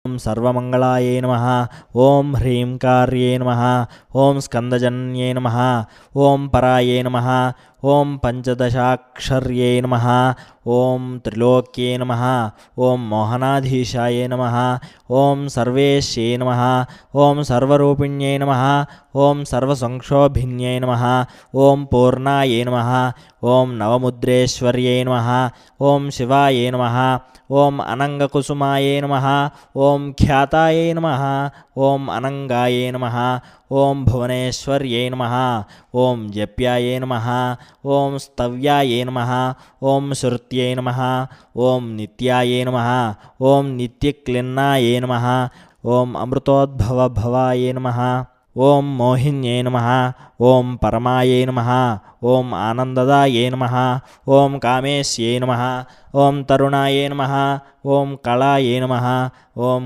ఓం సర్వమంగళాయే నమః. ఓం హ్రీంకార్యే నమః. ఓం స్కందజన్యే నమః. ఓం పరాయే నమః. ఓం పంచదశాక్షర్యే నమః. ఓం త్రిలోక్యే నమః. ఓం మోహనాధీశాయే నమః. ఓం సర్వేశ్యే నమః. ఓం సర్వరూపిణ్యే నమః. ఓం సర్వసంక్షోభిన్యే నమః. ఓం పూర్ణాయే నమః. ఓం నవముద్రేశ్వర్యే నమః. ఓం శివాయే నమః. ఓం అనంగకుసుమాయే నమః. ఓం ఖ్యాతాయే నమః. ఓం అనంగాయే నమః. ఓం భువనేశ్వర్యే నమః. ఓం జప్యాయే నమః. ఓం స్తవ్యాయే నమః. ఓం శృత్యై నమః. ఓం నిత్యాయే నమః. ఓం నిత్యక్లిన్నాయే నమః. ఓం అమృతోద్భవభవాయే నమః. ఓం మోహిన్యే నమః. ఓం పరమాయే నమః. ఓం ఆనందదాయే నమః. ఓం కామేశ్యే నమః. ఓం తరుణాయే నమః. ఓం కళాయే నమః. ఓం